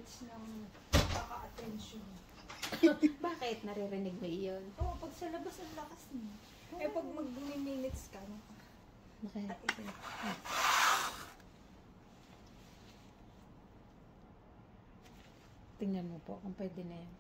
edge ng kaka-attention. Bakit? Naririnig mo iyon? Oo, pag sa labas ang lakas niya. Eh, pag mag-minutes ka, Okay. Tingnan mo po kung pwede na yan.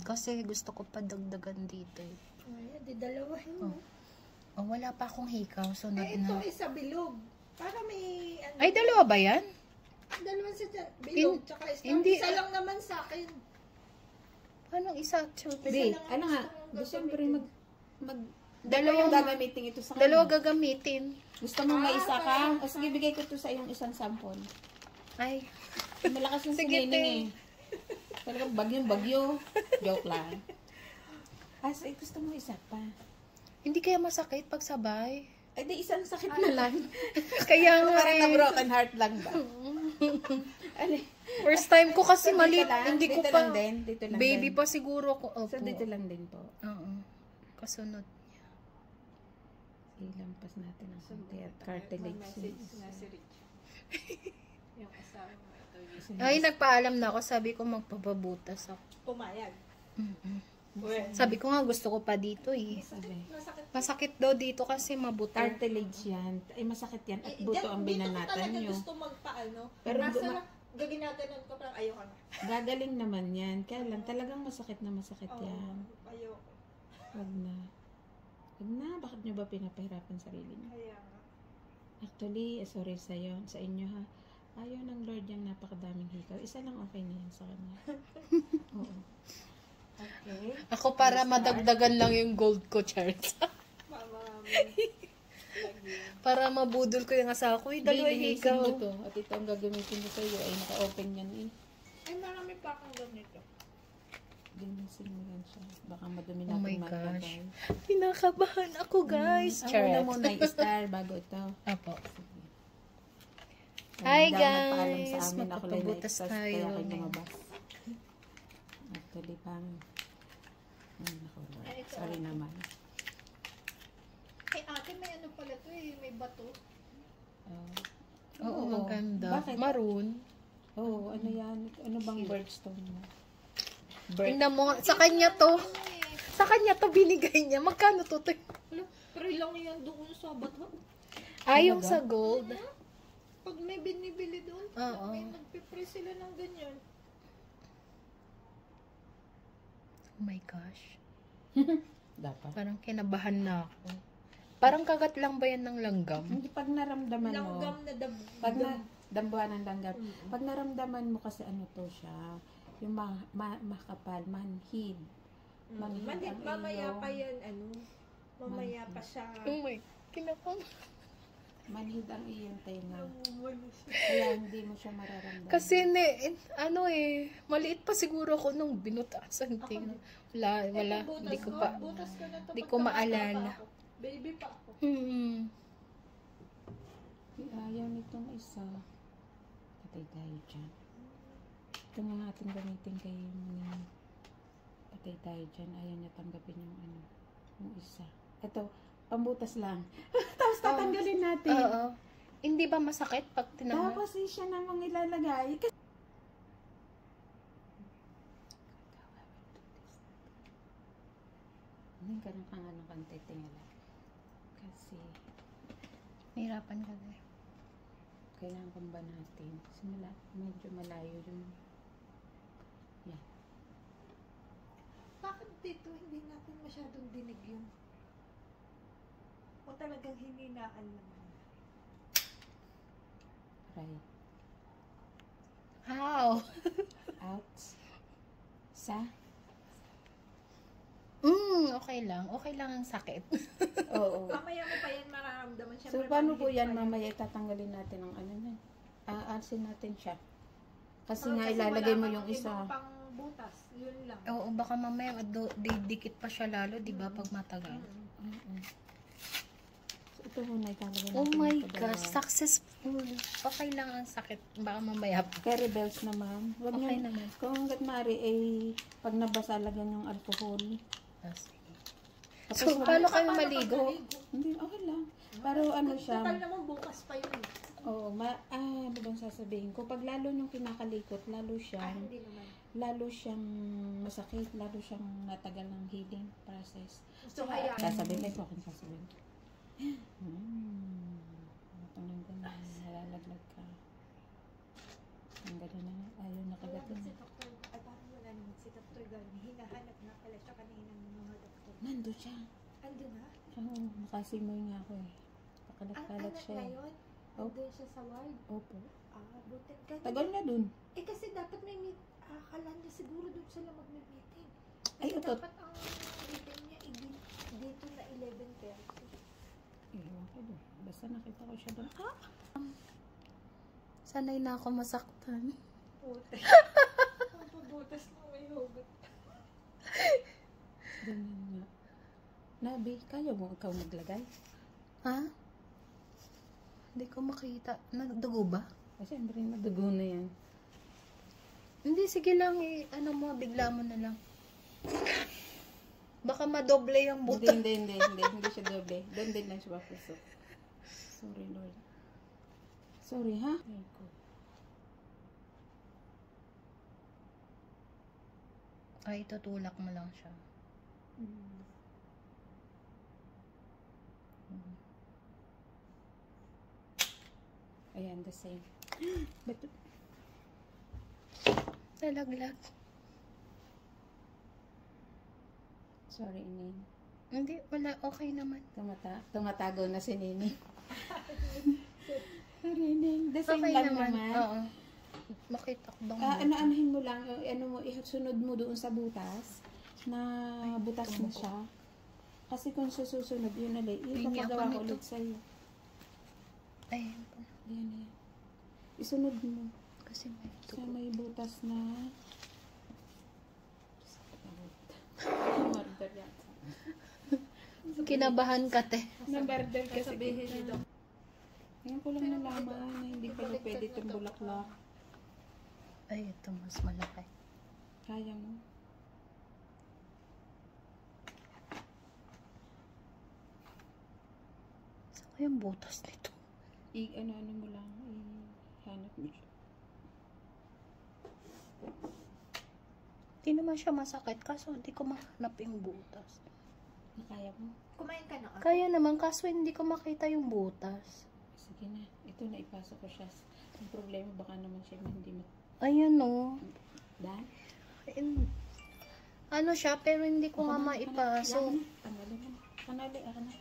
Kasi gusto ko pa dagdagan dito eh. Ay, di dalawahin mo. Oh, wala pa akong hikaw. So, Eh, ito isa bilog. Para may, ano, Ay, dalawa ba yan? dalawa sa bilog, tsaka hindi, isa lang naman sa akin. Anong isa? Di, ano nga, gusto mo rin Dalawang gagamitin ito sa Dalawa kanya. gagamitin. Gusto mo may isa ka? O sige, bigay ko ito sa iyong isang sample. Ay, Malakas yung Sige, sinining eh. Talagang bagyong-bagyo. Joke lang. As, gusto mo isa pa. hindi kaya masakit pag sabay. Eh, di isang sakit na lang. Kaya nga Parang na broken heart lang ba? Ano? first time ko kasi So, mali. dito lang? Hindi ko Dito pa. lang din? Dito lang Baby din. pa siguro ko. Opo. So, dito lang din po. Oo. Kasunod. Ilampas natin ang konti at cartilage. na si Rich. Yung asawa mo, ito yung Ay, nagpaalam na ako. Sabi ko magpapabutas ako. pumayag. Mm-mm. Sabi ko nga gusto ko pa dito eh. Sabi. Masakit. Masakit daw dito kasi mabuto. Cartilage yan. Ay, masakit yan. At buto ang binanatan nyo. Gusto magpaano. Pero Nasa ma- gaginaganon ko, parang ayaw ka na. Gagaling naman yan. Kaya lang, talagang masakit na masakit yan. Ayaw. Wag na. Wag na. Bakit nyo ba pinapahirapan sarili nyo? Kaya nga. Actually, sorry sa'yo, sa inyo ha. Ayaw ng Lord yung napakadaming hikaw. Isa lang okay na yan sa kanya. Oo. Okay. Ako para madagdagan lang yung gold ko, Charles. Para mabudol ko yung asawa ko. Dalawa Lilinisin hikaw. mo to. At ito ang gagamitin ko sa'yo ay naka-open yan eh. Ay, marami pa akong ganito. Linisin mo yan siya. Baka madumi Oh my natin gosh. maglagay. Pinakabahan ako, guys. Ang una Charot. muna i-star bago ito. Apo. Sige. Hi, Hindi ako nagpaalam guys. sa amin. Ako lang Magpapabutas na-express tayo kaya ako ngayon. lumabas. Actually, pang... naku, Lord. Ay, ito. Sorry naman. Ay, ate, may ano pala to eh. May bato. Oo, maganda. Bakit? Maroon. Oo, ano yan? Ano bang birdstone mo? Tingnan mo, nga, sa kanya to. Sa kanya to binigay niya. Magkano to? Pero lang yan doon sa bato. Yung sa gold. Pag may binibili doon, Oo. may nagpipre sila ng ganyan. Oh my gosh. Dapat. Parang kinabahan na ako. Parang kagat lang ba yan ng langgam? Hindi, pag naramdaman mo, Langgam na pag na, dambuhan ng langgam, pag naramdaman mo kasi ano to siya, yung makapal, manhid. Manhid ang Mamaya iyong- pa yan, ano. Mamaya pa siya. Oh my, kinakam. Manhid ang iyong tenga. Kaya hindi mo siya mararamdaman. Kasi maliit pa siguro ako nung binutasan. Wala, hindi ko pa, Butas ko na to. hindi ko maalala. Baby pa ako. Ayaw nitong isa. Patay tayo dyan. Ito nga ating gamitin kay Muning. Patay tayo dyan. Ayaw niya tanggapin yung isa. Ito, pambutas lang. Tapos tatanggalin natin. Oo. Hindi ba masakit pag tinanggal? Tapos siya namang ilalagay. Hindi ka nang ano kante tingala. Kasi Nahirapan ka na. kailangan kong ba natin. Simula, medyo malayo yung yan. Bakit dito hindi natin masyadong dinig yun? O talagang hininaan naman? Right. How? Out. Sa. Okay lang. Okay lang ang sakit. Oo. Mamaya mo pa yan mararamdaman. So, paano po yan? Mamaya tatanggalin natin ang ano yan. Aalsin natin siya. Kasi nga ilalagay mo yung isa. Pang butas. Yun lang. Oo, baka mamaya didikit pa siya lalo, di ba, pag matagal. So, ito muna italagay natin. Oh my ito dalawa. gosh, successful. Okay lang ang sakit. Baka mamaya pa. Carry bells na ma'am. Huwag Okay niyo- naman. Kung hanggat maaari ay pag nabasa lagyan yung alcohol. So, paano kayo maligo? Hindi, okay lang. Pero ano siya. Total naman bukas pa yun. Oo, ano bang sasabihin ko? Pag lalo niyong kinakalikot, Hindi naman. lalo siyang masakit, lalo siyang natagal ng healing process. So, hayaan. Sasabihin ko, akin sasabihin. Matanggal ka na, nalalaglag ka. Ang ganda na, ayaw nakagat Wala na. si Dr. Ay, parang wala naman si Dr. Garni. Hinahanap nga pala siya kanina ng mga doktor. Nando siya. Ando na? Oo, makasimoy nga ako eh. Ang Pakalat-kalat anak siya. ngayon? Opo. Andun siya sa ward? Opo. Buti. Ganun. Tagal na dun. Eh kasi dapat may meet. Akala niya siguro doon sila magme-meeting. Ay, Kasi utot. dapat ang meeting niya dito na 11:30. Ewan ko dun. Basta nakita ko siya dun. Sanay na ako masaktan. Puti. Ang pabutas mo may hugot. Ganyan nga. Nabi, kaya mo ikaw maglagay? Ha? Hindi ko makita. Nagdugo ba? Kasi hindi rin madugo na yan. Hindi, sige lang ano mo, bigla mo na lang. Baka madoble yung buto. Hindi siya doble. Doon din lang siya papasok. Sorry, Lord. Sorry, ha? Ay, ko. Ay, tutulak mo lang siya. Ayan, the same. But, Nalaglag. sorry, Inin. Hindi, wala. Okay naman. Tumatago na si Nini. Sorry, Inin. The same Okay lang naman. naman. Oo. Makita ko bang Ano-anuhin mo lang, isunod mo doon sa butas, na butas na siya. Kasi kung susunod, yun ulit. Hingi ako Ipapagawa ko nito. ulit sa'yo. Ayan po. Yan. Isunod mo. Kasi may Sa may butas na... Murder yan. Kinabahan ka, te. Na-murder ka sa Sabihin ni Doc. Ngayon ko lang nalaman na hindi pala pwede itong bulaklak. Ay, ito mas malaki. Kaya mo. Saan ko yung butas nito? Ano mo lang, ihanap mo siya. Hindi naman siya masakit. Kaso hindi ko mahanap yung butas. Nakaya mo? Kumain ka na. Kaya naman, kaso hindi ko makita yung butas. Sige na. Ito na, ipasok ko siya. Ang problema, baka naman siya hindi Ayan o. Dan? Ano siya, pero hindi ko nga maipasok. Tanggalin mo. Kanali, ako na.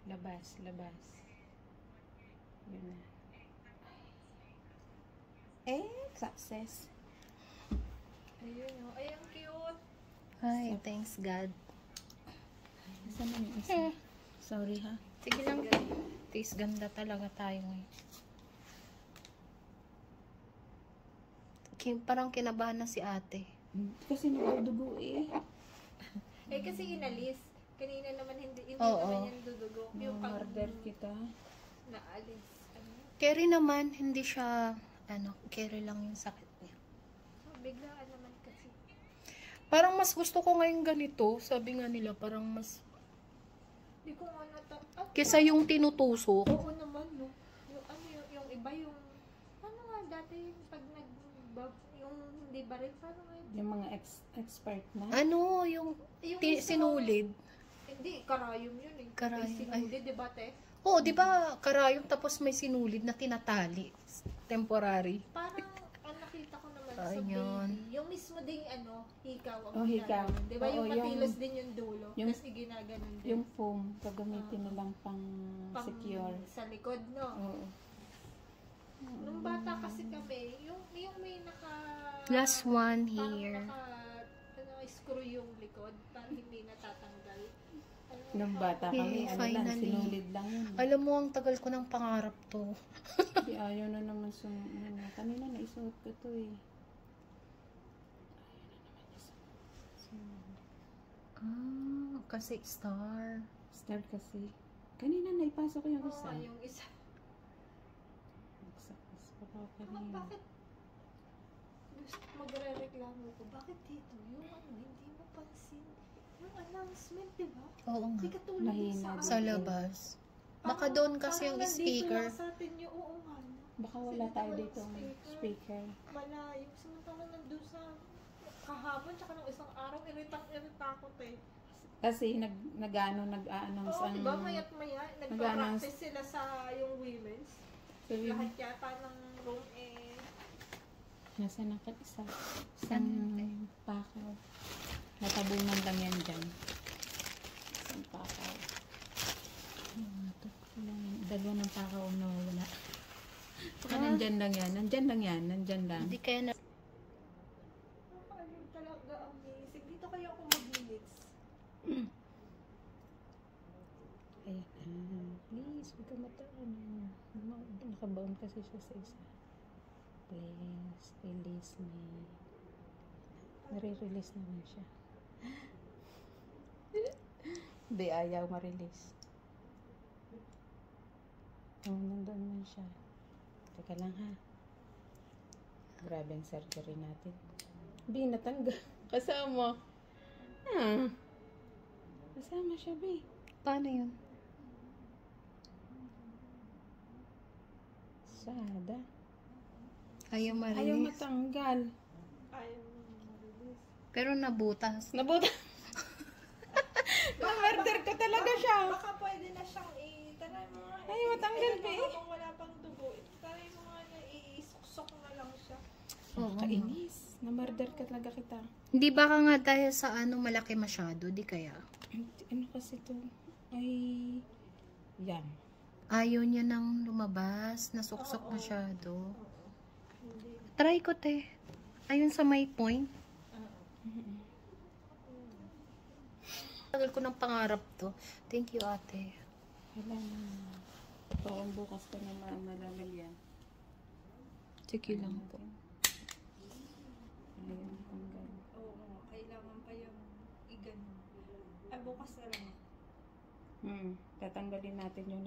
Labas. Yun na. Success. Ayun o. Ay, ang cute. Ay, thanks God. Saan na yung isa? Sorry ha. Sige lang. Tis, ganda talaga tayo ngayon. Parang kinabahan na si ate. Kasi nagdudugo eh. Eh, kasi inalis. Kanina naman hindi Oo. naman yan dudugo. Yung pag Murder kita. naalis. Ano? Kerry naman, hindi siya, Kerry lang yung sakit niya. Biglaan naman kasi. Parang mas gusto ko ngayon ganito. Sabi nga nila, parang mas... Hindi ko nga Kesa yung tinutusok. Oo naman, no. Yung iba yung... Ano nga, dati pag yung hindi ba rin, paano nga yun? Yung mga expert na. Ano, yung sinulid. Hindi, karayom yun eh. Karayom, May sinulid, di ba, te? Oo, di ba karayom tapos may sinulid na tinatali. Temporary. Parang, ang nakita ko naman sa Ayun. baby, yung mismo ding hikaw ang Oh, hikaw. ginaganon. Di ba, Oo, yung yung- matilas din yung dulo, yung- tapos iginaganon din. Yung foam, gagamitin na lang pang secure. Sa likod, no? Oo. Nung bata kasi kami, yung may Last one parang here. screw yung likod, parang hindi natatanggal. Nung bata kami, Yeah, ano lang, finally. sinulid lang yun. Alam mo, ang tagal ko ng pangarap to. Di ayaw na naman kanina naisuot ko to eh. Kasi star. Star kasi. Kanina naipasok ko yung isa. Oo, yung isa. Nagsakas pa ako Ano, kanina. bakit? Gusto magre-reklamo ko. Bakit dito? Yung hindi mo pansin. yung announcement, di ba? Oo nga. Hindi katulad Mahina sa Sa atin. labas. Baka Parang- doon kasi parang yung nandito speaker. lang sa atin yung oo nga. no? Baka wala Kasi tayo walang dito speaker. Malayo. Samantala nandun sa kahapon, tsaka nung isang araw, iritang-irita ko, te. Kasi nag-announce Oo, ang... di ba? Mayat maya, nagpa-practice sila sa yung women's. Sabi mo, Lahat yata ng room nasa na isa? Saan Isang yun, pakaw. Natabunan lang yan dyan. Isang pakaw. Ano to? Dalawa ng pakaw na wala. Baka nandyan lang yan. Nandyan lang yan. Nandyan lang. Hindi kaya na... ano talaga amazing. Dito kaya ako mag-minutes. Ayan. Please, huwag ka mataan. Nakabound kasi siya sa isa. Please, release me. Nare-release naman siya. Hindi, ayaw ma-release. Nandun man siya. Teka lang ha. Grabe ang surgery natin. Bi, natanggal. Kasama. Kasama siya, Bi. Paano yun? Sada. Ayaw Ayaw marinis. matanggal. Ayaw mag-release. Pero nabutas. Nabuta. Na-murder ko talaga siya. Baka pwede na siyang i-taray mo nga. Ay, matanggal, Bi. Kung wala pang dugo, taray mo nga na i-suksok na lang siya. Oo. Kainis. Na-murder ka talaga kita. Hindi baka nga dahil sa ano malaki masyado, di kaya? Ano kasi to? Ay, yan. Ayaw niya nang lumabas, nasuksok Oo. masyado. Hindi. Try ko, te. Ayun sa may point. Tagal ko ng pangarap to. Thank you, ate. Wala na. Parang bukas ko na malalagyan. Sige lang po. Ayun, tanggal. Oo, kailangan pa yung i-ganon. Ay, bukas na lang. Tatanggalin natin yung